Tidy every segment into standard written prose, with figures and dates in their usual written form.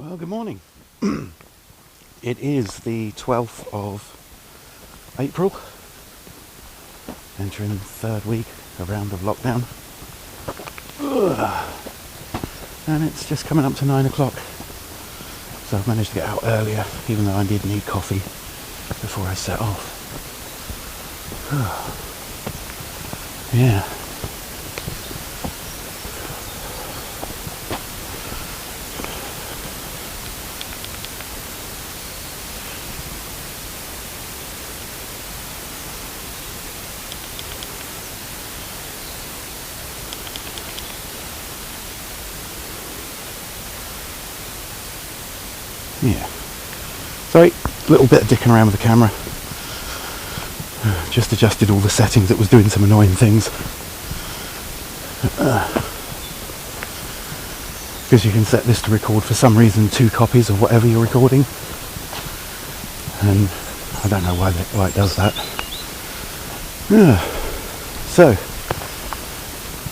Well, good morning. It is the 12th of April, entering the third week, a round of lockdown. And it's just coming up to 9 o'clock. So I've managed to get out earlier, even though I did need coffee before I set off. Yeah. Yeah. Sorry, a little bit of dicking around with the camera. Just adjusted all the settings, it was doing some annoying things. Because you can set this to record for some reason 2 copies of whatever you're recording. And I don't know why it does that. So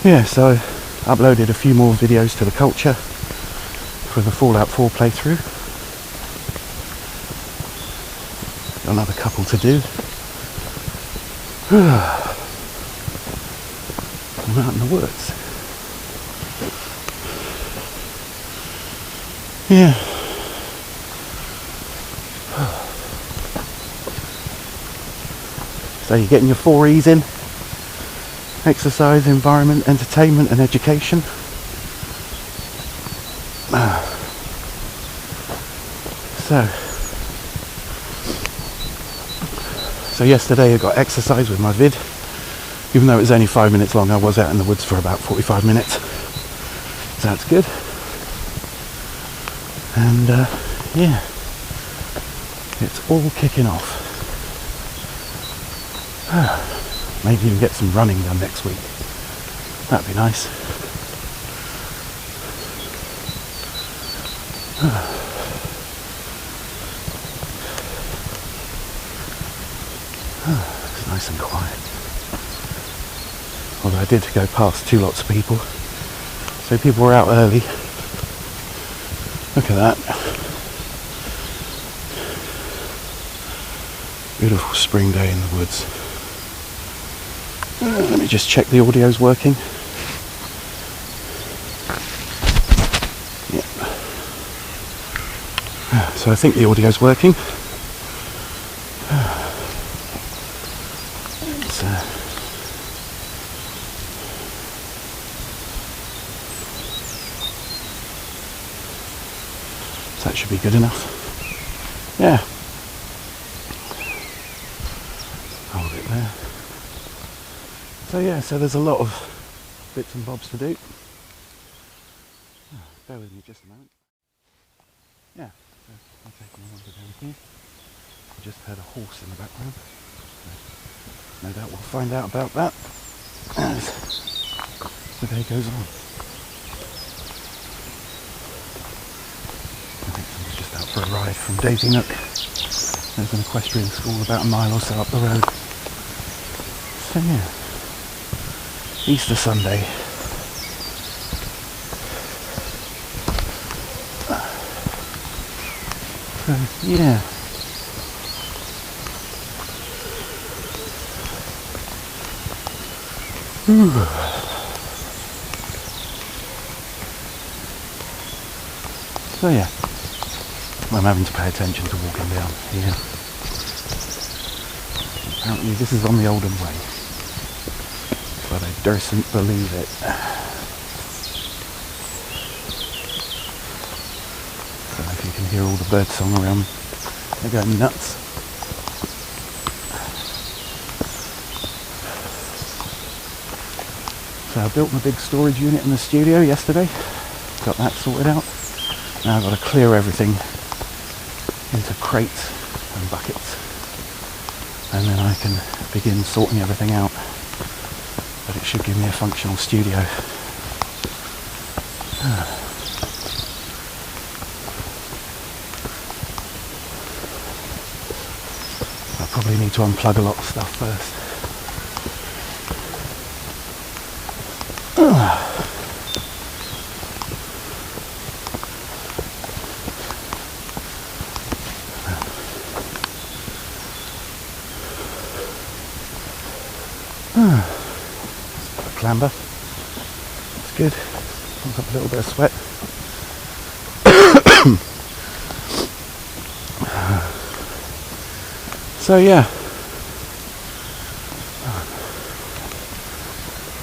I uploaded a few more videos to the culture for the Fallout 4 playthrough. Got another couple to do. I'm out in the woods. Yeah. So you're getting your 4 E's in: exercise, environment, entertainment and education. So yesterday I got exercise with my vid. Even though it was only 5 minutes long, I was out in the woods for about 45 minutes. So that's good. And yeah, it's all kicking off. Maybe even get some running done next week. That'd be nice. It's nice and quiet. Although I did go past 2 lots of people. So people were out early. Look at that. Beautiful spring day in the woods. Let me just check the audio's working. Yep. So I think the audio's working. So that should be good enough. Yeah. Hold it there. So there's a lot of bits and bobs to do. Bear with me just a moment. Yeah, so I'm taking a wander down here. I just heard a horse in the background. So no doubt we'll find out about that as the day goes on. I think someone's just out for a ride from Daisy Nook. There's an equestrian school about a mile or so up the road. So yeah, Easter Sunday. So yeah. So yeah, I'm having to pay attention to walking down here. Apparently this is on the Oldham Way, but I dursn't believe it. So if you can hear all the birdsong around, they're going nuts. So I built my big storage unit in the studio yesterday, got that sorted out. Now I've got to clear everything into crates and buckets, and then I can begin sorting everything out. But it should give me a functional studio. I probably need to unplug a lot of stuff first. Clamber. It's good. Comes up a little bit of sweat. So yeah.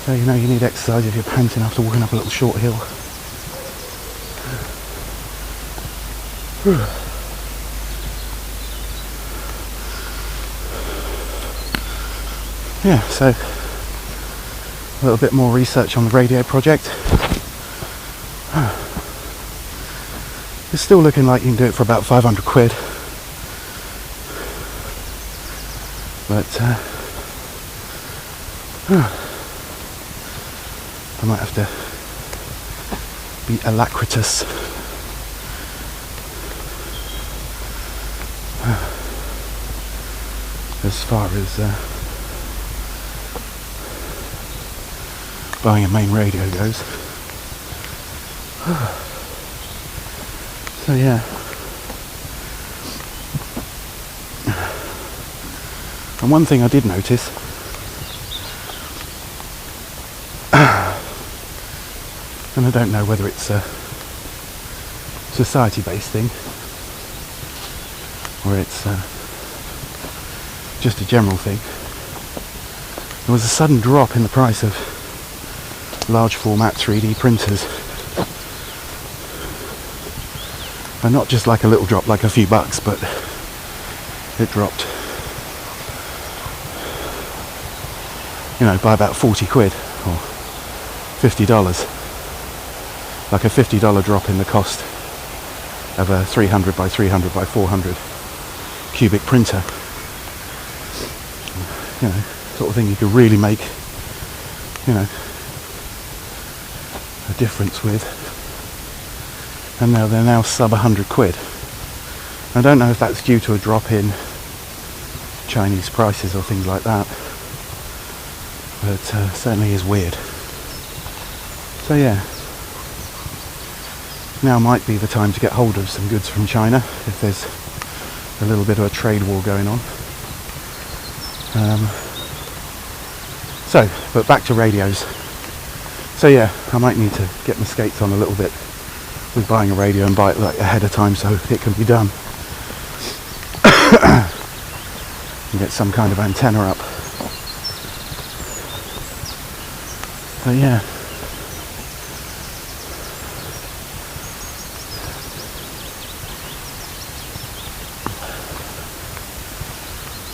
So you know you need exercise if you're panting after walking up a little short hill. Yeah, so a little bit more research on the radio project. It's still looking like you can do it for about 500 quid. But I might have to be alacritous. As far as buying a main radio goes. So yeah. And one thing I did notice, and I don't know whether it's a society-based thing or it's just a general thing, there was a sudden drop in the price of large format 3D printers. And not just like a little drop, like a few bucks, but it dropped, you know, by about 40 quid or $50. Like a $50 drop in the cost of a 300 by 300 by 400 cubic printer. You know, sort of thing you could really make, you know, a difference with. And now they're now sub 100 quid. I don't know if that's due to a drop in Chinese prices or things like that, but certainly is weird. So yeah, now might be the time to get hold of some goods from China if there's a little bit of a trade war going on. But back to radios. So yeah, I might need to get my skates on a little bit with buying a radio and buy it like ahead of time so it can be done. And get some kind of antenna up. So yeah.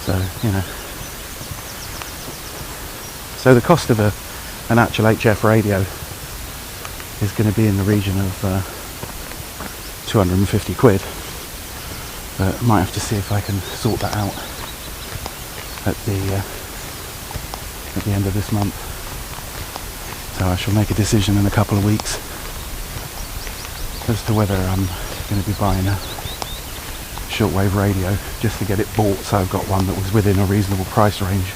So, you know. So the cost of an actual HF radio is going to be in the region of 250 quid. But I might have to see if I can sort that out at the end of this month. So I shall make a decision in a couple of weeks as to whether I'm going to be buying a shortwave radio just to get it bought, so I've got one that was within a reasonable price range.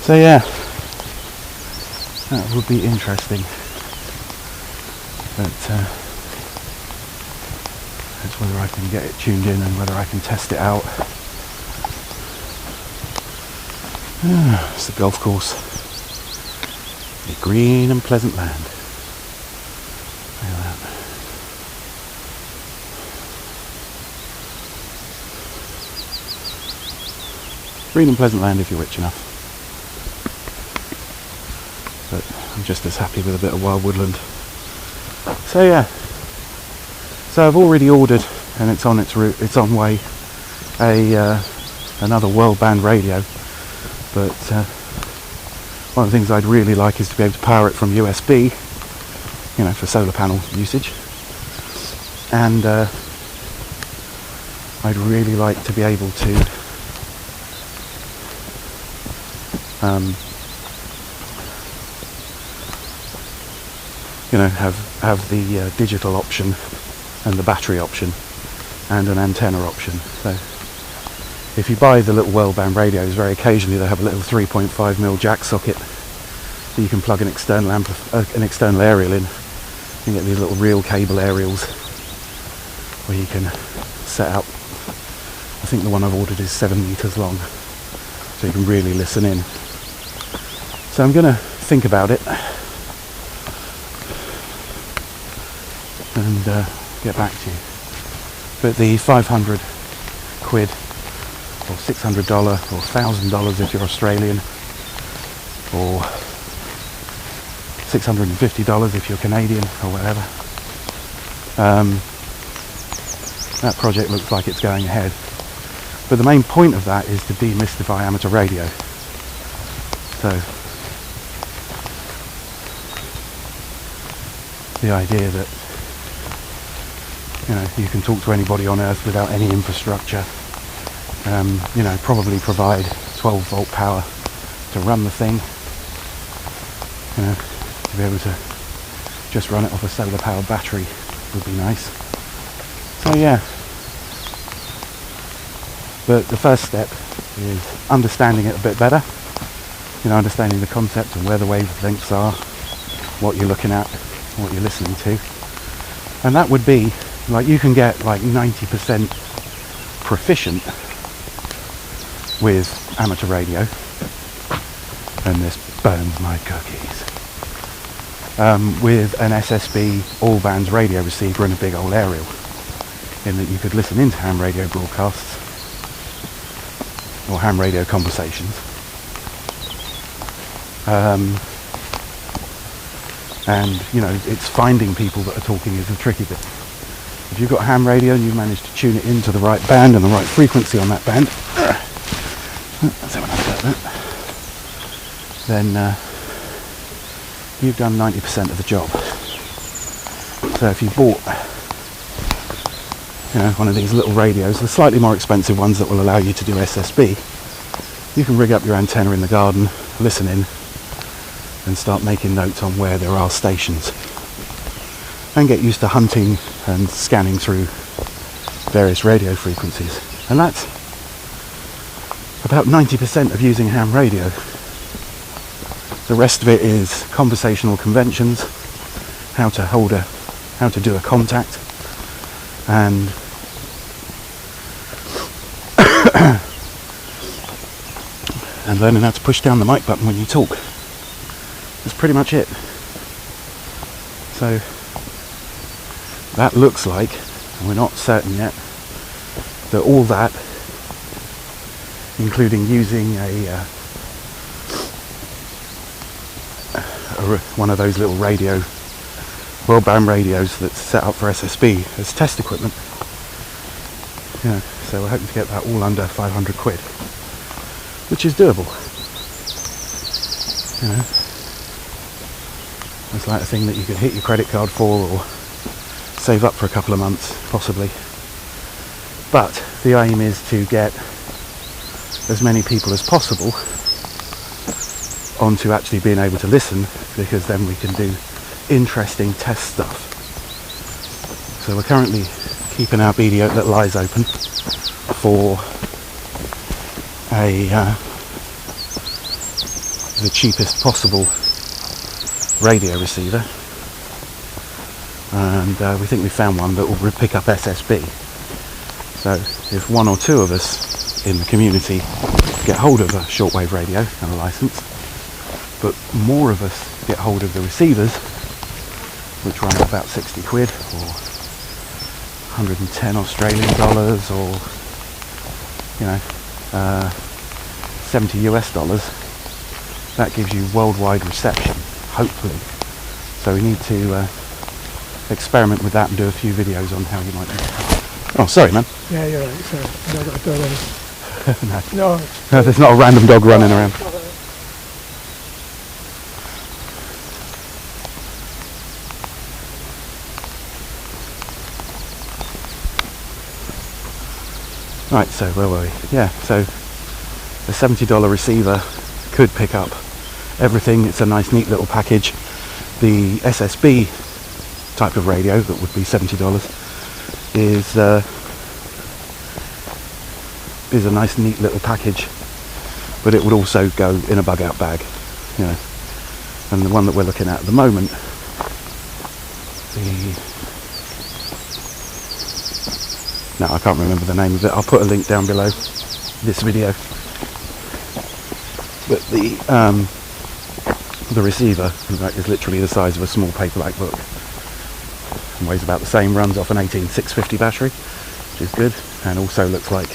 So yeah, that would be interesting. But it's whether I can get it tuned in and whether I can test it out. It's the golf course. A green and pleasant land. Look at that. Green and pleasant land if you're rich enough. But I'm just as happy with a bit of wild woodland. So yeah. So I've already ordered, and it's on its route, it's on way, another world band radio. But one of the things I'd really like is to be able to power it from USB, you know, for solar panel usage. And I'd really like to be able to you know, have the digital option and the battery option and an antenna option. So if you buy the little world band radios, very occasionally they have a little 3.5mm jack socket that you can plug an external aerial in. You get these little reel cable aerials where you can set up, I think the one I've ordered is 7 meters long, so you can really listen in. So I'm going to think about it and get back to you. But the 500 quid or $600 or $1,000 if you're Australian, or $650 if you're Canadian or whatever, that project looks like it's going ahead. But the main point of that is to demystify amateur radio. So the idea that, you know, you can talk to anybody on Earth without any infrastructure, you know, probably provide 12 volt power to run the thing, you know, to be able to just run it off a solar powered battery would be nice. So yeah, but the first step is understanding it a bit better, you know, understanding the concept and where the wavelengths are, what you're looking at, what you're listening to. And that would be, like, you can get like 90% proficient with amateur radio, and this burns my cookies, with an SSB all bands radio receiver and a big old aerial, in that you could listen into ham radio broadcasts or ham radio conversations, and you know, it's finding people that are talking is the tricky bit. If you've got ham radio and you manage to tune it into the right band and the right frequency on that band, that's how I about that, then you've done 90% of the job. So if you bought, you know, one of these little radios, the slightly more expensive ones that will allow you to do SSB, you can rig up your antenna in the garden, listen in, and start making notes on where there are stations, and get used to hunting and scanning through various radio frequencies. And that's about 90% of using ham radio. The rest of it is conversational conventions, how to do a contact, and and learning how to push down the mic button when you talk. That's pretty much it. So that looks like, and we're not certain yet, that all that, including using one of those little broadband radios that's set up for SSB as test equipment, you know, so we're hoping to get that all under 500 quid, which is doable. You know, it's like a thing that you could hit your credit card for, or save up for a couple of months possibly. But the aim is to get as many people as possible onto actually being able to listen, because then we can do interesting test stuff. So we're currently keeping our BD little eyes open for the cheapest possible radio receiver, and we think we found one that will pick up SSB. So if one or two of us in the community get hold of a shortwave radio and a license, but more of us get hold of the receivers, which run about 60 quid or 110 Australian dollars, or, you know, 70 US dollars, that gives you worldwide reception, hopefully. So we need to experiment with that and do a few videos on how you might do it. Oh, sorry, man. Yeah, you're right. Sorry, I got a dog on. No, there's not a random dog running around. Right, so where were we? Yeah, so the $70 receiver could pick up everything. It's a nice, neat little package. The SSB type of radio, that would be $70, is a nice, neat little package, but it would also go in a bug-out bag, you know. And the one that we're looking at the moment, no, I can't remember the name of it. I'll put a link down below this video. But the receiver is literally the size of a small paperback book. And weighs about the same, runs off an 18650 battery, which is good, and also looks like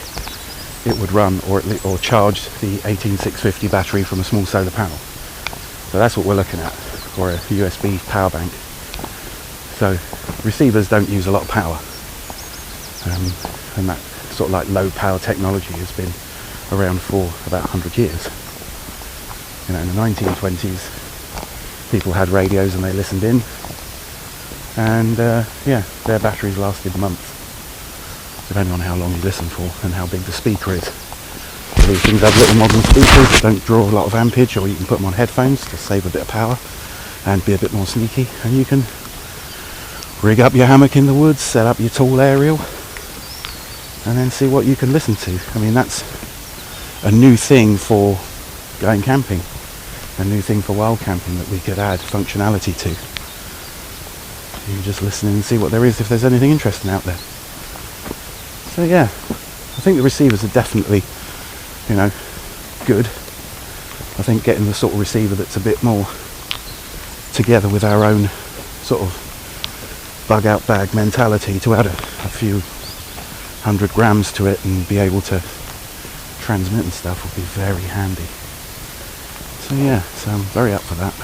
it would run or charge the 18650 battery from a small solar panel. So that's what we're looking at, or a USB power bank. So receivers don't use a lot of power, and that sort of like low power technology has been around for about 100 years. You know, in the 1920s, people had radios and they listened in, and yeah, their batteries lasted months, depending on how long you listen for and how big the speaker is. So these things have little modern speakers that don't draw a lot of ampage, or you can put them on headphones to save a bit of power and be a bit more sneaky, and you can rig up your hammock in the woods, set up your tall aerial, and then see what you can listen to. I mean, that's a new thing for going camping, a new thing for wild camping that we could add functionality to. You can just listen and see what there is, if there's anything interesting out there. So yeah, I think the receivers are definitely, you know, good. I think getting the sort of receiver that's a bit more together with our own sort of bug out bag mentality, to add a few 100 grams to it and be able to transmit and stuff would be very handy. So yeah, so I'm very up for that.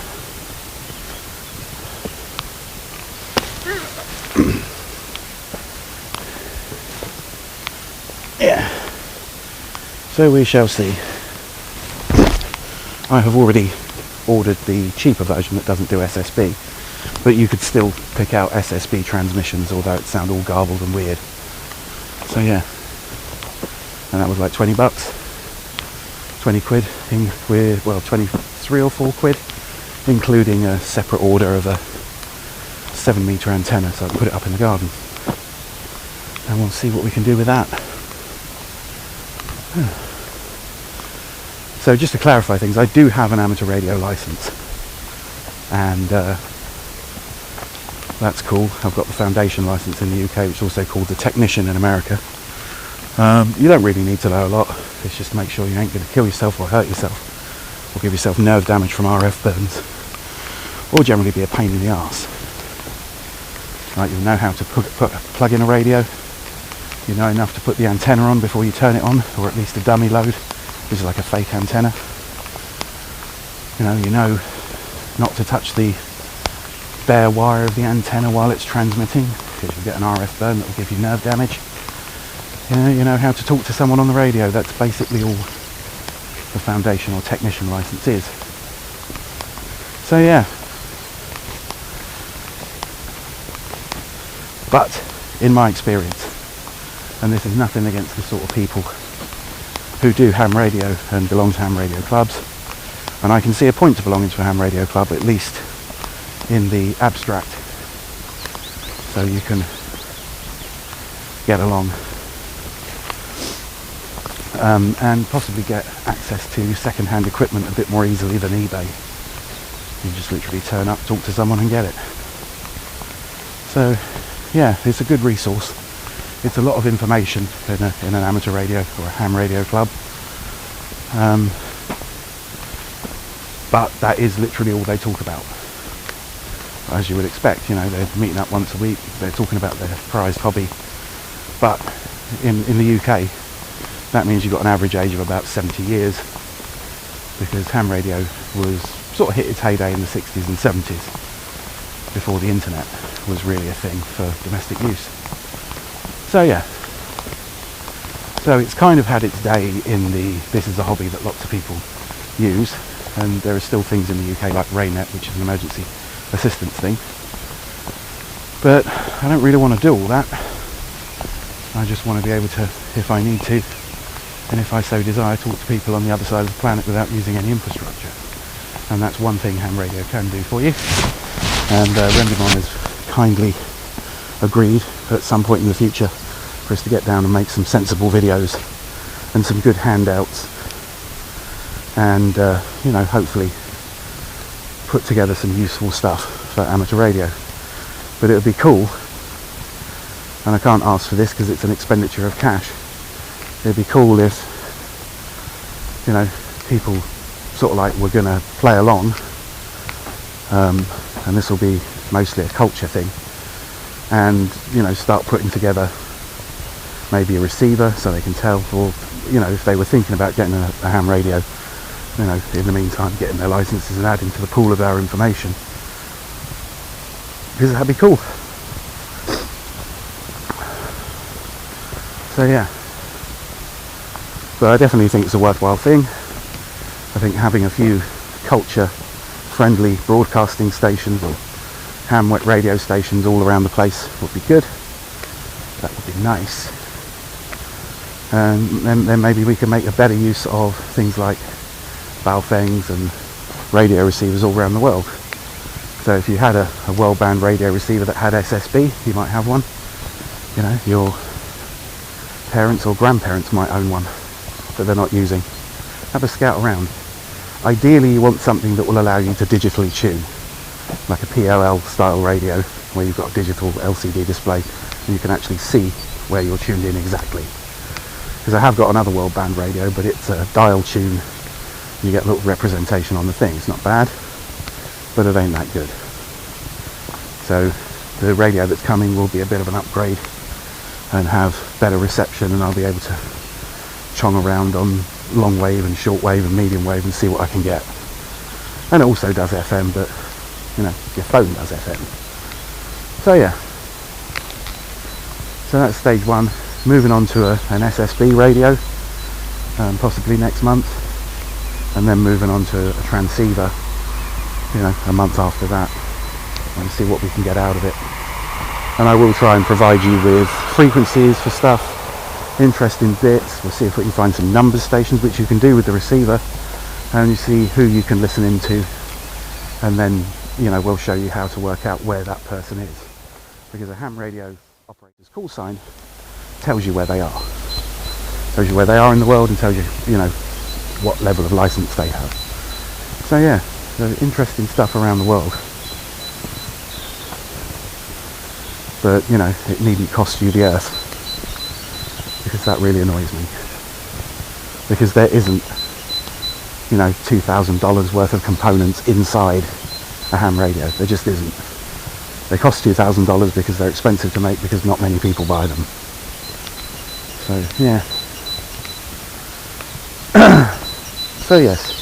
Yeah, so we shall see. I have already ordered the cheaper version that doesn't do SSB, but you could still pick out SSB transmissions, although it sound all garbled and weird. So yeah, and that was like 20 bucks, 20 quid, with, well, 23 or 4 quid, including a separate order of a 7-meter antenna, so I can put it up in the garden. And we'll see what we can do with that. So just to clarify things, I do have an amateur radio license, and that's cool. I've got the foundation license in the UK, which is also called the technician in America. You don't really need to know a lot. It's just to make sure you ain't going to kill yourself or hurt yourself or give yourself nerve damage from RF burns, or generally be a pain in the arse. Right, you'll know how to plug in a radio. You know enough to put the antenna on before you turn it on, or at least a dummy load, which is like a fake antenna. You know not to touch the bare wire of the antenna while it's transmitting, because you'll get an RF burn that will give you nerve damage. You know how to talk to someone on the radio. That's basically all the foundation or technician license is. So yeah. But in my experience, and this is nothing against the sort of people who do ham radio and belong to ham radio clubs, and I can see a point to belonging to a ham radio club, at least in the abstract, so you can get along and possibly get access to second-hand equipment a bit more easily than eBay. You just literally turn up, talk to someone and get it. So yeah, it's a good resource. It's a lot of information in an amateur radio or a ham radio club, but that is literally all they talk about. As you would expect, you know, they're meeting up once a week, they're talking about their prized hobby. But in the UK, that means you've got an average age of about 70 years, because ham radio was sort of hit its heyday in the 60s and 70s, before the internet was really a thing for domestic use. So yeah, so it's kind of had its day in this is a hobby that lots of people use, and there are still things in the UK like Raynet, which is an emergency assistance thing, but I don't really want to do all that. I just want to be able to, if I need to, and if I so desire, talk to people on the other side of the planet without using any infrastructure. And that's one thing ham radio can do for you. And Rendemon has kindly agreed at some point in the future for us to get down and make some sensible videos and some good handouts, and you know, hopefully put together some useful stuff for amateur radio. But it would be cool, and I can't ask for this because it's an expenditure of cash, it'd be cool if, you know, people sort of like we're going to play along, and this will be mostly a culture thing, and start putting together maybe a receiver so they can tell, or if they were thinking about getting a ham radio, in the meantime getting their licenses and adding to the pool of our information, because that'd be cool. So yeah, but I definitely think it's a worthwhile thing. I think having a few culture friendly broadcasting stations or ham radio stations all around the place would be good. That would be nice. And then maybe we can make a better use of things like Baofengs and radio receivers all around the world. So if you had a world band radio receiver that had SSB, you might have one. Your parents or grandparents might own one that they're not using. Have a scout around. Ideally you want something that will allow you to digitally tune, like a PLL style radio where you've got a digital LCD display and you can actually see where you're tuned in exactly. Because I have got another world band radio, but it's a dial tune. You get a little representation on the thing. It's not bad, but it ain't that good. So the radio that's coming will be a bit of an upgrade and have better reception, and I'll be able to chong around on long wave and short wave and medium wave and see what I can get. And it also does FM, but your phone does FM. So yeah, so that's stage one. Moving on to an SSB radio, possibly next month, and then moving on to a transceiver, a month after that, and see what we can get out of it. And I will try and provide you with frequencies for stuff, interesting bits. We'll see if we can find some number stations, which you can do with the receiver, and you see who you can listen into, and then we'll show you how to work out where that person is, because a ham radio operator's call sign tells you where they are. Tells you where they are in the world and tells you, what level of license they have. So yeah, so interesting stuff around the world. But, it needn't cost you the earth. Because that really annoys me. Because there isn't, $2,000 worth of components inside a ham radio. There just isn't. They cost $2,000 because they're expensive to make, because not many people buy them. So yeah. So yes.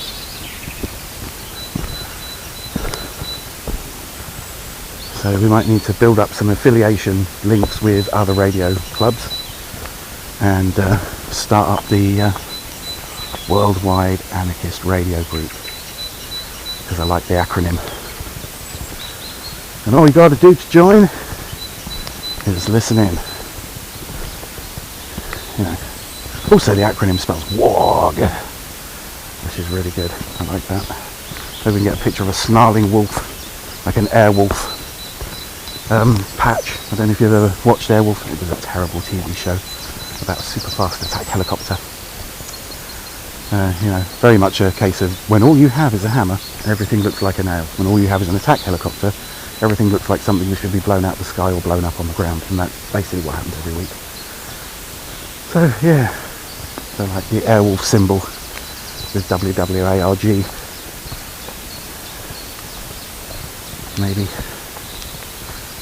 So we might need to build up some affiliation links with other radio clubs and start up the Worldwide Anarchist Radio Group, because I like the acronym. And all you got to do to join is listen in. Also the acronym spells WOG, which is really good. I like that. So we can get a picture of a snarling wolf, like an Airwolf patch. I don't know if you've ever watched Airwolf. It was a terrible TV show about a super fast attack helicopter. Very much a case of when all you have is a hammer, everything looks like a nail. When all you have is an attack helicopter, everything looks like something that should be blown out of the sky or blown up on the ground. And that's basically what happens every week. So yeah, so like the Airwolf symbol with WWARG, maybe,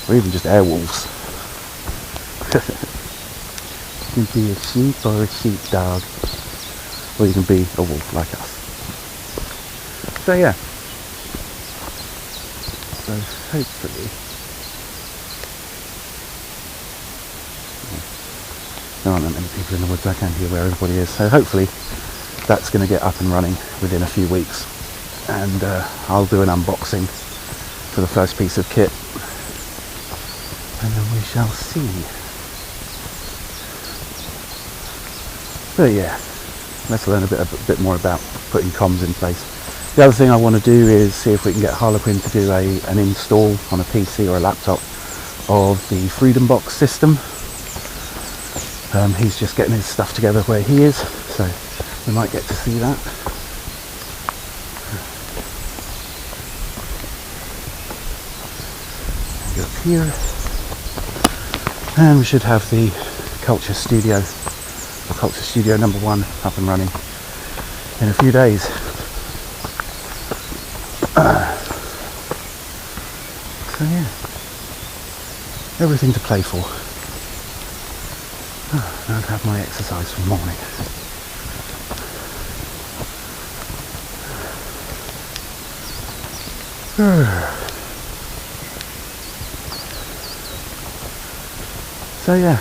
or even just Airwolves. You can be a sheep or a sheepdog, or you can be a wolf like us. So yeah, so hopefully, there aren't that many people in the woods. I can't hear where everybody is. So hopefully that's going to get up and running within a few weeks, and I'll do an unboxing for the first piece of kit, and then we shall see. But yeah, let's learn a bit more about putting comms in place. The other thing I want to do is see if we can get Harlequin to do an install on a PC or a laptop of the Freedom Box system. He's just getting his stuff together where he is, so we might get to see that. Go up here, and we should have the Culture Studio number 1 up and running in a few days. So yeah, everything to play for. Now I'd have my exercise for the morning. So yeah,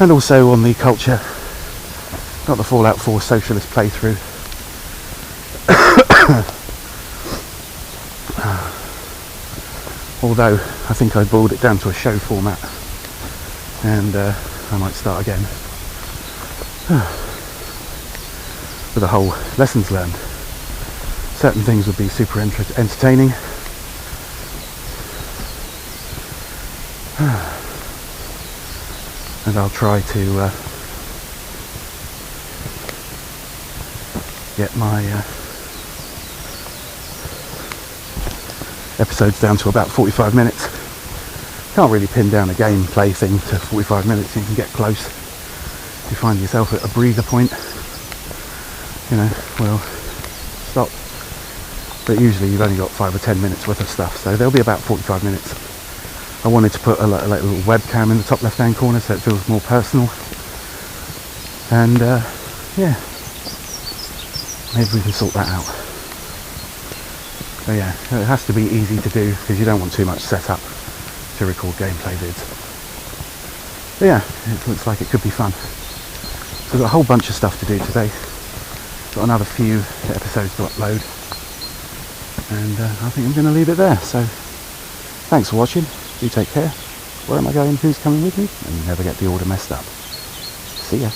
and also on the culture, got the Fallout 4 Socialist playthrough. Although I think I boiled it down to a show format, and I might start again with the whole lessons learned. Certain things would be super entertaining. And I'll try to get my episodes down to about 45 minutes. Can't really pin down a gameplay thing to 45 minutes. You can get close. You find yourself at a breather point, well, stop. But usually you've only got 5 or 10 minutes worth of stuff, so there'll be about 45 minutes. I wanted to put a little webcam in the top left hand corner so it feels more personal, and yeah, maybe we can sort that out. So yeah, it has to be easy to do because you don't want too much setup to record gameplay vids. But yeah, it looks like it could be fun. So we've got a whole bunch of stuff to do today. Got another few episodes to upload, and I think I'm going to leave it there. So thanks for watching. Do take care. Where am I going? Who's coming with me? And never get the order messed up. See ya.